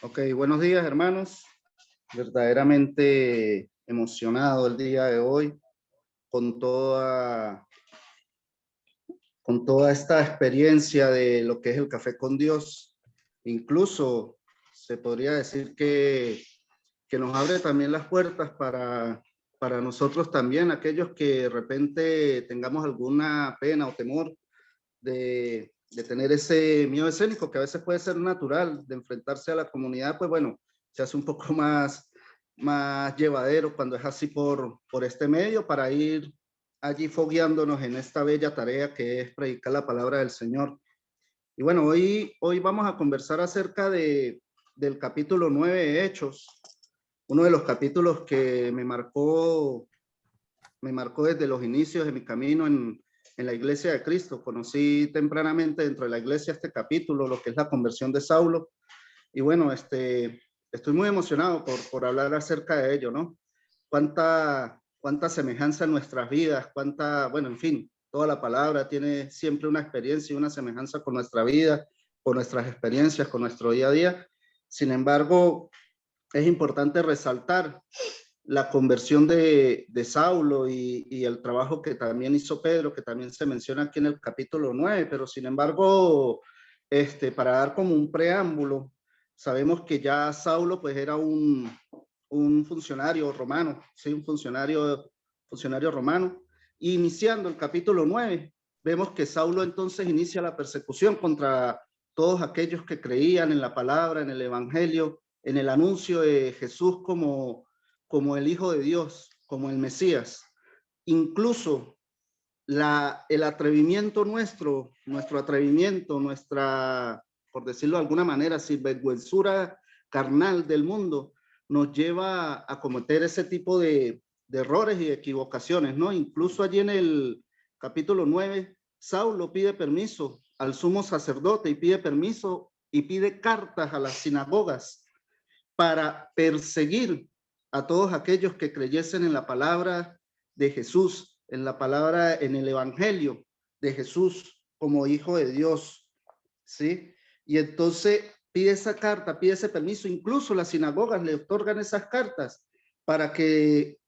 Ok, buenos días hermanos. Verdaderamente emocionado el día de hoy con toda esta experiencia de lo que es el café con Dios. Incluso se podría decir que nos abre también las puertas para nosotros también, aquellos que de repente tengamos alguna pena o temor de tener ese miedo escénico que a veces puede ser natural de enfrentarse a la comunidad, pues bueno, se hace un poco más llevadero cuando es así por este medio para ir allí fogueándonos en esta bella tarea que es predicar la palabra del Señor. Y bueno, hoy vamos a conversar acerca del capítulo 9 de Hechos, uno de los capítulos que me marcó desde los inicios de mi camino en la iglesia de Cristo. Conocí tempranamente dentro de la iglesia este capítulo, lo que es la conversión de Saulo. Y bueno, estoy muy emocionado por hablar acerca de ello, ¿no? Cuánta semejanza en nuestras vidas, bueno, en fin, toda la palabra tiene siempre una experiencia y una semejanza con nuestra vida, con nuestras experiencias, con nuestro día a día. Sin embargo, es importante resaltar la conversión de Saulo y el trabajo que también hizo Pedro, que también se menciona aquí en el capítulo 9, pero sin embargo, para dar como un preámbulo, sabemos que ya Saulo pues era un funcionario romano, ¿sí? Un funcionario romano. Y iniciando el capítulo 9, vemos que Saulo entonces inicia la persecución contra todos aquellos que creían en la palabra, en el evangelio, en el anuncio de Jesús como el Hijo de Dios, como el Mesías. Incluso el atrevimiento nuestro atrevimiento, por decirlo de alguna manera, sinvergüenzura carnal del mundo, nos lleva a cometer ese tipo de errores y equivocaciones, ¿no? Incluso allí en el capítulo 9, Saulo pide permiso al sumo sacerdote y pide permiso y pide cartas a las sinagogas para perseguir a todos aquellos que creyesen en la palabra de Jesús, en la palabra, en el evangelio de Jesús como hijo de Dios, ¿sí? Y entonces pide esa carta, pide ese permiso, incluso las sinagogas le otorgan esas cartas para que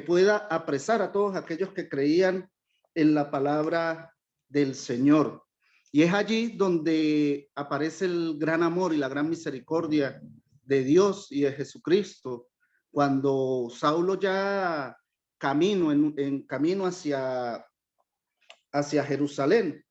pueda apresar a todos aquellos que creían en la palabra del Señor. Y es allí donde aparece el gran amor y la gran misericordia de Dios y de Jesucristo, cuando Saulo ya en camino hacia Jerusalén,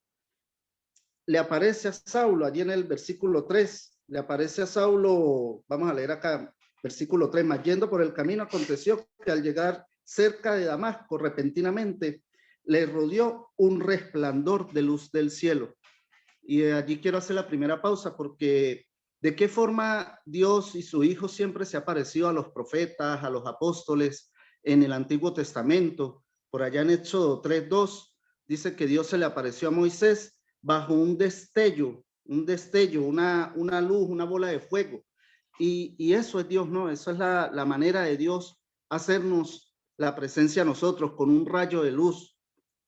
le aparece a Saulo, allí en el versículo 3, le aparece a Saulo, vamos a leer acá, versículo 3, mas yendo por el camino aconteció que al llegar cerca de Damasco, repentinamente le rodeó un resplandor de luz del cielo. Y allí quiero hacer la primera pausa porque de qué forma Dios y su Hijo siempre se ha parecido a los profetas, a los apóstoles en el Antiguo Testamento. Por allá en Éxodo 3:2 dice que Dios se le apareció a Moisés bajo un destello, una luz, una bola de fuego. Y eso es Dios, ¿no? Eso es la manera de Dios hacernos la presencia a nosotros con un rayo de luz.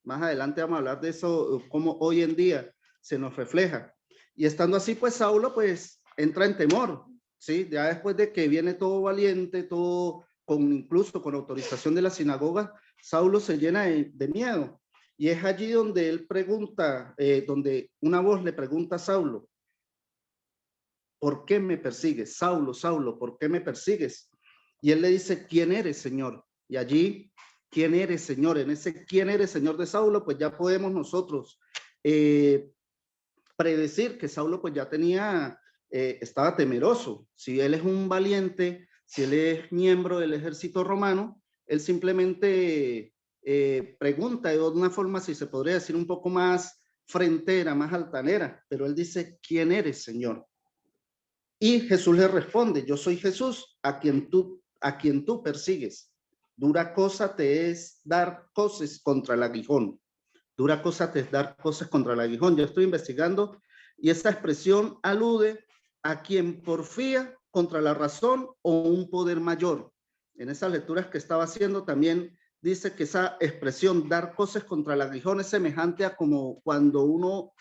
Más adelante vamos a hablar de eso, cómo hoy en día se nos refleja. Y estando así, pues Saulo pues entra en temor, ¿sí? Ya después de que viene todo valiente, todo incluso con autorización de la sinagoga, Saulo se llena de miedo. Y es allí donde él pregunta, donde una voz le pregunta a Saulo, ¿por qué me persigues? Saulo, Saulo, ¿por qué me persigues? Y él le dice, ¿quién eres, Señor? Y allí, ¿quién eres, Señor? En ese ¿quién eres, Señor de Saulo? Pues ya podemos nosotros predecir que Saulo pues ya estaba temeroso. Si él es un valiente, si él es miembro del ejército romano, él simplemente pregunta de una forma, si se podría decir, un poco más frentera, más altanera, pero él dice, ¿quién eres, Señor? Y Jesús le responde, yo soy Jesús, a quien tú persigues. Dura cosa te es dar cosas contra el aguijón. Dura cosa te es dar cosas contra el aguijón. Yo estoy investigando y esta expresión alude a quien porfía contra la razón o un poder mayor. En esas lecturas que estaba haciendo también dice que esa expresión dar cosas contra el aguijón es semejante a como cuando uno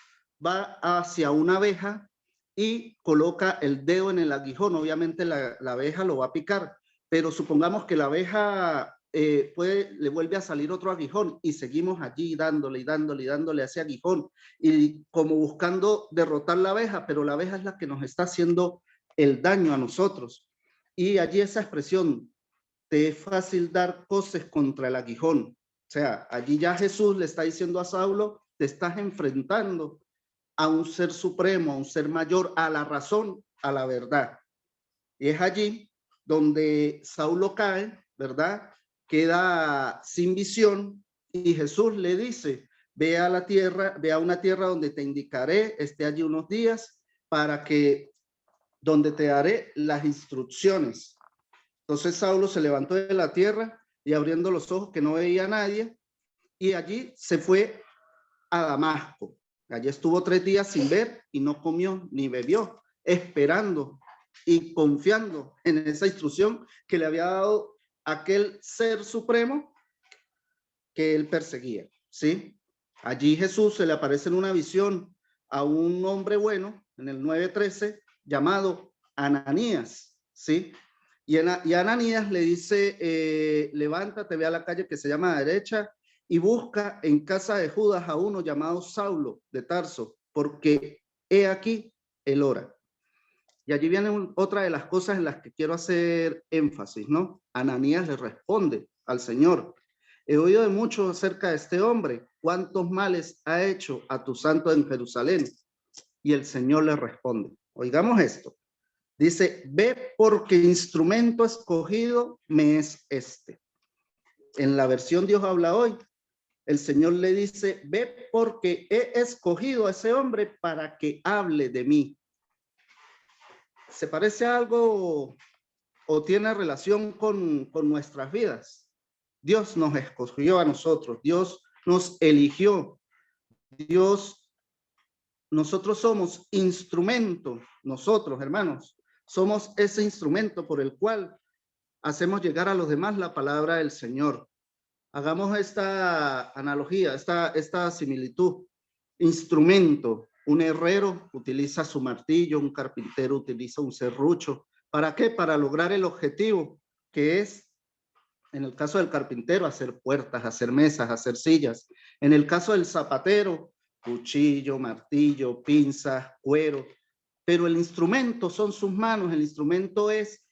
va hacia una abeja y coloca el dedo en el aguijón. Obviamente la abeja lo va a picar, pero supongamos que la abeja le vuelve a salir otro aguijón y seguimos allí dándole y dándole y dándole a ese aguijón y como buscando derrotar la abeja, pero la abeja es la que nos está haciendo el daño a nosotros. Y allí esa expresión, te es fácil dar coces contra el aguijón. O sea, allí ya Jesús le está diciendo a Saulo, te estás enfrentando a un ser supremo, a un ser mayor, a la razón, a la verdad. Y es allí donde Saulo cae, ¿verdad? Queda sin visión y Jesús le dice, ve a la tierra, ve a una tierra donde te indicaré, esté allí unos días para que, donde te daré las instrucciones. Entonces Saulo se levantó de la tierra y abriendo los ojos que no veía a nadie y allí se fue a Damasco. Allí estuvo 3 días sin ver y no comió ni bebió, esperando y confiando en esa instrucción que le había dado aquel ser supremo que él perseguía, ¿sí? Allí Jesús se le aparece en una visión a un hombre bueno, en el 9:13, llamado Ananías, ¿sí? Y Ananías le dice, levántate, ve a la calle que se llama derecha y busca en casa de Judas a uno llamado Saulo de Tarso, porque he aquí el hora. Y allí viene otra de las cosas en las que quiero hacer énfasis, ¿no? Ananías le responde al Señor, he oído de mucho acerca de este hombre, cuántos males ha hecho a tu santo en Jerusalén. Y el Señor le responde, oigamos esto. Dice, ve porque instrumento escogido me es este. En la versión Dios habla hoy, el Señor le dice, ve porque he escogido a ese hombre para que hable de mí. ¿Se parece a algo o tiene relación con nuestras vidas? Dios nos escogió a nosotros, Dios nos eligió, nosotros somos instrumento, nosotros hermanos, somos ese instrumento por el cual hacemos llegar a los demás la palabra del Señor. Hagamos esta analogía, esta similitud. Instrumento, un herrero utiliza su martillo, un carpintero utiliza un serrucho. ¿Para qué? Para lograr el objetivo, que es, en el caso del carpintero, hacer puertas, hacer mesas, hacer sillas. En el caso del zapatero, cuchillo, martillo, pinzas, cuero. Pero el instrumento son sus manos, el instrumento es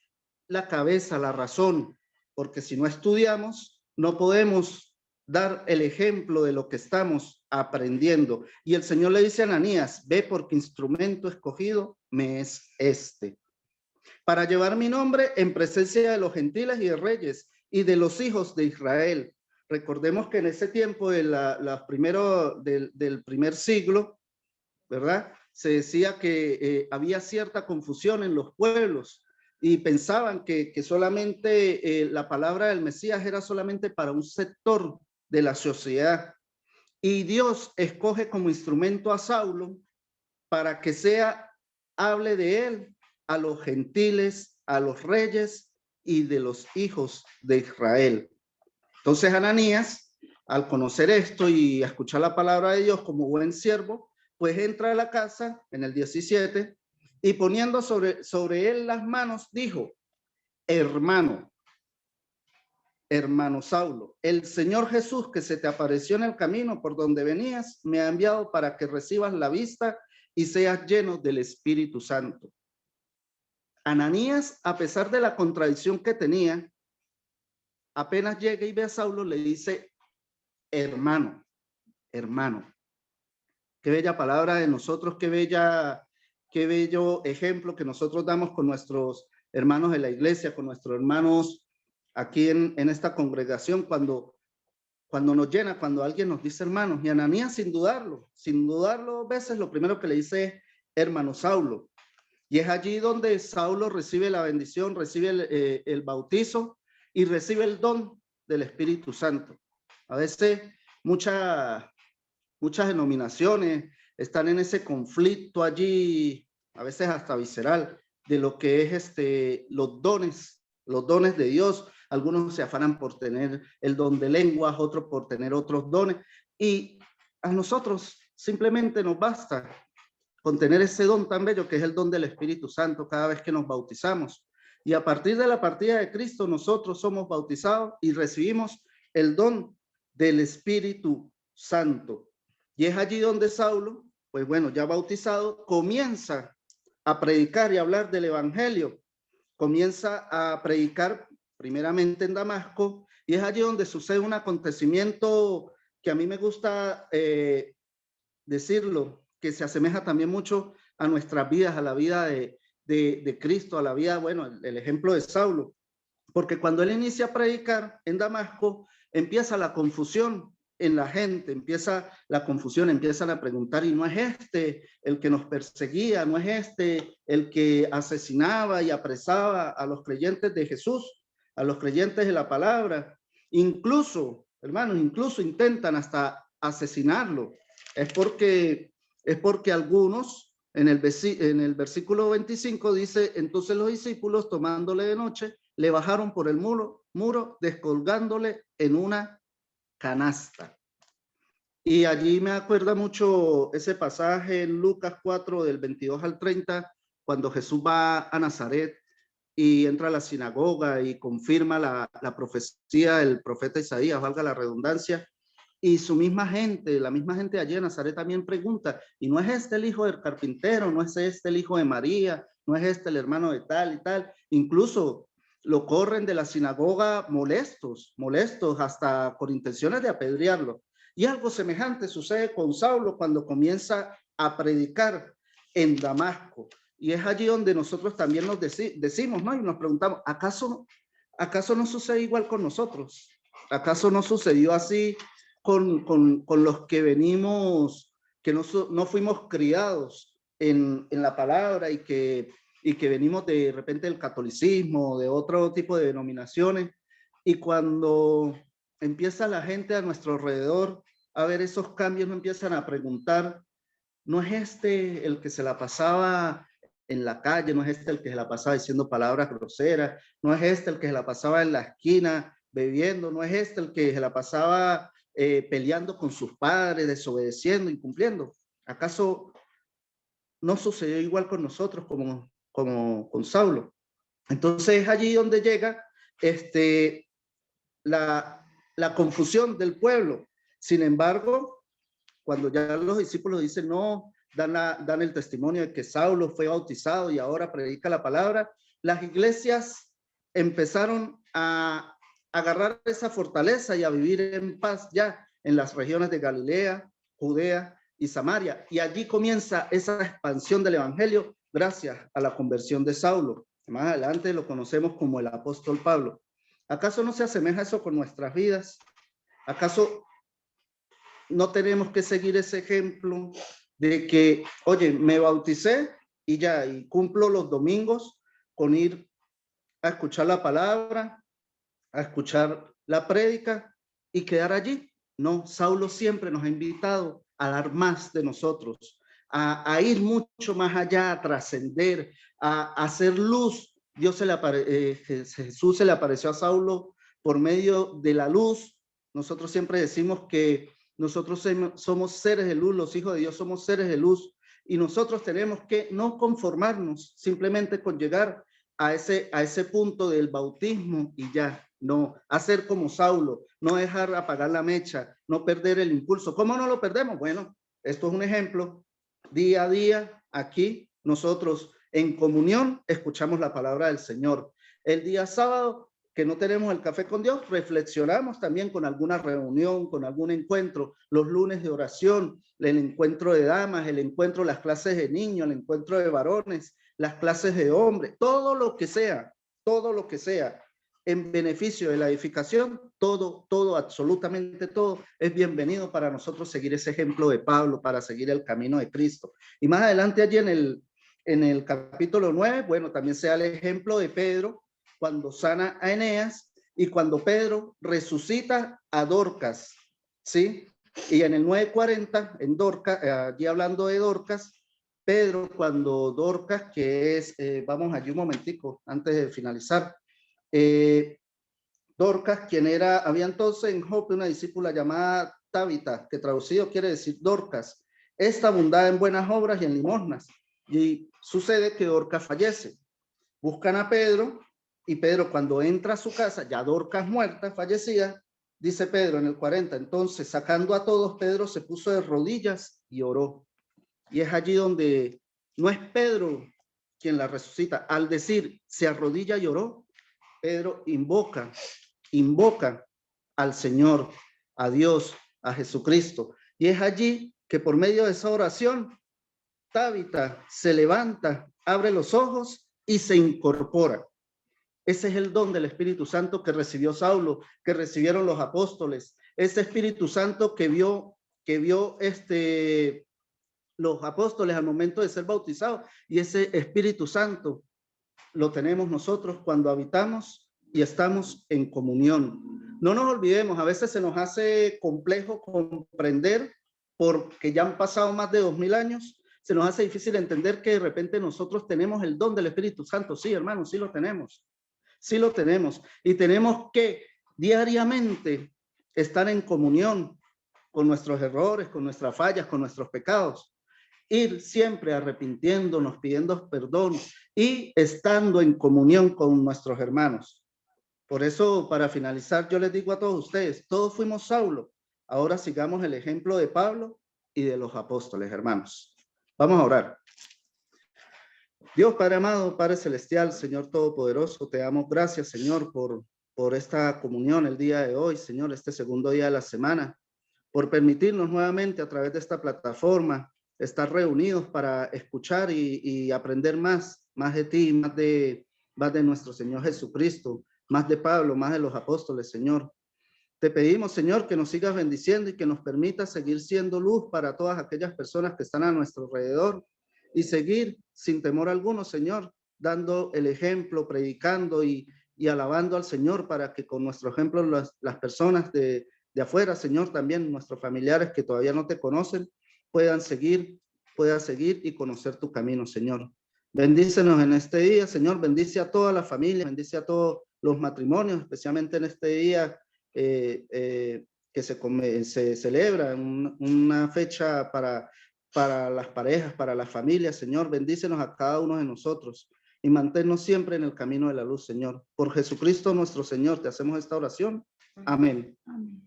la cabeza, la razón, porque si no estudiamos, no podemos dar el ejemplo de lo que estamos aprendiendo. Y el Señor le dice a Ananías, ve porque instrumento escogido me es este, para llevar mi nombre en presencia de los gentiles y de reyes y de los hijos de Israel. Recordemos que en ese tiempo del primer siglo, ¿verdad? Se decía que había cierta confusión en los pueblos y pensaban que solamente la palabra del Mesías era solamente para un sector de la sociedad. Y Dios escoge como instrumento a Saulo para que hable de él a los gentiles, a los reyes y de los hijos de Israel. Entonces Ananías, al conocer esto y escuchar la palabra de Dios como buen siervo, pues entra a la casa en el 17 y poniendo sobre él las manos, dijo, hermano Saulo, el Señor Jesús que se te apareció en el camino por donde venías, me ha enviado para que recibas la vista y seas lleno del Espíritu Santo. Ananías, a pesar de la contradicción que tenía, apenas llega y ve a Saulo, le dice, hermano. Qué bella palabra de nosotros, qué bello ejemplo que nosotros damos con nuestros hermanos de la iglesia, con nuestros hermanos aquí en esta congregación, cuando nos llena, cuando alguien nos dice hermanos. Y Ananías, sin dudarlo, a veces lo primero que le dice es hermano Saulo. Y es allí donde Saulo recibe la bendición, recibe el bautizo y recibe el don del Espíritu Santo. A veces muchas denominaciones están en ese conflicto allí, a veces hasta visceral, de lo que es los dones de Dios. Algunos se afanan por tener el don de lenguas, otros por tener otros dones, y a nosotros simplemente nos basta con tener ese don tan bello que es el don del Espíritu Santo cada vez que nos bautizamos. Y a partir de la partida de Cristo, nosotros somos bautizados y recibimos el don del Espíritu Santo. Y es allí donde Saulo, pues bueno, ya bautizado, comienza a predicar y hablar del Evangelio. Comienza a predicar primeramente en Damasco, y es allí donde sucede un acontecimiento que a mí me gusta decirlo, que se asemeja también mucho a nuestras vidas, a la vida de Cristo, a la vida, bueno, el ejemplo de Saulo, porque cuando él inicia a predicar en Damasco, empieza la confusión en la gente, empieza la confusión, empiezan a preguntar, y no es este el que nos perseguía, no es este el que asesinaba y apresaba a los creyentes de Jesús, a los creyentes de la palabra. Incluso, hermanos, incluso intentan hasta asesinarlo. Es porque algunos, en el versículo 25 dice, entonces los discípulos tomándole de noche, le bajaron por el muro, descolgándole en una canasta. Y allí me acuerda mucho ese pasaje en Lucas 4 del 22 al 30, cuando Jesús va a Nazaret y entra a la sinagoga y confirma la profecía del profeta Isaías, valga la redundancia, y su misma gente, la misma gente allí en Nazaret también pregunta, ¿y no es este el hijo del carpintero? ¿No es este el hijo de María? ¿No es este el hermano de tal y tal? Incluso lo corren de la sinagoga molestos hasta con intenciones de apedrearlo. Y algo semejante sucede con Saulo cuando comienza a predicar en Damasco. Y es allí donde nosotros también nos decimos, ¿no? Y nos preguntamos, ¿acaso no sucede igual con nosotros? ¿Acaso no sucedió así con los que venimos, que no fuimos criados en la palabra y que venimos de repente del catolicismo, de otro tipo de denominaciones, y cuando empieza la gente a nuestro alrededor a ver esos cambios, no empiezan a preguntar, ¿no es este el que se la pasaba en la calle? ¿No es este el que se la pasaba diciendo palabras groseras? ¿No es este el que se la pasaba en la esquina bebiendo? ¿No es este el que se la pasaba peleando con sus padres, desobedeciendo, incumpliendo? ¿Acaso no sucedió igual con nosotros como con Saulo? Entonces es allí donde llega la confusión del pueblo. Sin embargo, cuando ya los discípulos dicen no, dan el testimonio de que Saulo fue bautizado y ahora predica la palabra, las iglesias empezaron a agarrar esa fortaleza y a vivir en paz ya en las regiones de Galilea, Judea y Samaria. Y allí comienza esa expansión del evangelio gracias a la conversión de Saulo. Más adelante lo conocemos como el apóstol Pablo. ¿Acaso no se asemeja eso con nuestras vidas? ¿Acaso no tenemos que seguir ese ejemplo de que, oye, me bauticé y ya, y cumplo los domingos con ir a escuchar la palabra, a escuchar la prédica y quedar allí? No, Saulo siempre nos ha invitado a dar más de nosotros, a ir mucho más allá, a trascender, a hacer luz. Jesús se le apareció a Saulo por medio de la luz. Nosotros siempre decimos que nosotros somos seres de luz, los hijos de Dios somos seres de luz, y nosotros tenemos que no conformarnos simplemente con llegar a ese punto del bautismo y ya, no, hacer como Saulo, no dejar apagar la mecha, no perder el impulso. ¿Cómo no lo perdemos? Bueno, esto es un ejemplo. Día a día, aquí, nosotros en comunión escuchamos la palabra del Señor. El día sábado, que no tenemos el café con Dios, reflexionamos también con alguna reunión, con algún encuentro, los lunes de oración, el encuentro de damas, el encuentro, las clases de niños, el encuentro de varones, las clases de hombres, todo lo que sea, en beneficio de la edificación, todo, absolutamente todo, es bienvenido para nosotros seguir ese ejemplo de Pablo, para seguir el camino de Cristo. Y más adelante allí en el capítulo 9, bueno, también se da el ejemplo de Pedro, cuando sana a Eneas y cuando Pedro resucita a Dorcas, ¿sí? Y en el 9:40, en Dorcas, allí hablando de Dorcas, Pedro, cuando Dorcas, que es, vamos allí un momentico, antes de finalizar, Dorcas, quien había entonces en Jope una discípula llamada Tabita, que traducido quiere decir Dorcas. esta abundaba en buenas obras y en limosnas. Y sucede que Dorcas fallece. Buscan a Pedro, y Pedro, cuando entra a su casa, ya Dorcas muerta, fallecida, dice Pedro en el 40, entonces sacando a todos, Pedro se puso de rodillas y oró. Y es allí donde no es Pedro quien la resucita. Al decir se arrodilla y oró, Pedro invoca al Señor, a Dios, a Jesucristo. Y es allí que por medio de esa oración, Tabita se levanta, abre los ojos y se incorpora. Ese es el don del Espíritu Santo que recibió Saulo, que recibieron los apóstoles. Ese Espíritu Santo que vio los apóstoles al momento de ser bautizados. Y ese Espíritu Santo lo tenemos nosotros cuando habitamos y estamos en comunión. No nos olvidemos, a veces se nos hace complejo comprender porque ya han pasado más de 2000 años. Se nos hace difícil entender que de repente nosotros tenemos el don del Espíritu Santo. Sí, hermanos, sí lo tenemos. Sí lo tenemos. Y tenemos que diariamente estar en comunión con nuestros errores, con nuestras fallas, con nuestros pecados. Ir siempre arrepintiéndonos, pidiendo perdón y estando en comunión con nuestros hermanos. Por eso, para finalizar, yo les digo a todos ustedes, todos fuimos Saulo. Ahora sigamos el ejemplo de Pablo y de los apóstoles, hermanos. Vamos a orar. Dios Padre amado, Padre celestial, Señor todopoderoso, te damos gracias, Señor, por esta comunión el día de hoy, Señor, este segundo día de la semana, por permitirnos nuevamente a través de esta plataforma estar reunidos para escuchar y aprender más de ti, más de nuestro Señor Jesucristo, más de Pablo, más de los apóstoles, Señor. Te pedimos, Señor, que nos sigas bendiciendo y que nos permitas seguir siendo luz para todas aquellas personas que están a nuestro alrededor y seguir sin temor alguno, Señor, dando el ejemplo, predicando y alabando al Señor para que con nuestro ejemplo las personas de afuera, Señor, también nuestros familiares que todavía no te conocen, puedan seguir y conocer tu camino, Señor. Bendícenos en este día, Señor, bendice a toda la familia, bendice a todos los matrimonios, especialmente en este día que se celebra una fecha para las parejas, para las familias, Señor, bendícenos a cada uno de nosotros y manténnos siempre en el camino de la luz, Señor. Por Jesucristo nuestro Señor, te hacemos esta oración. Amén. Amén.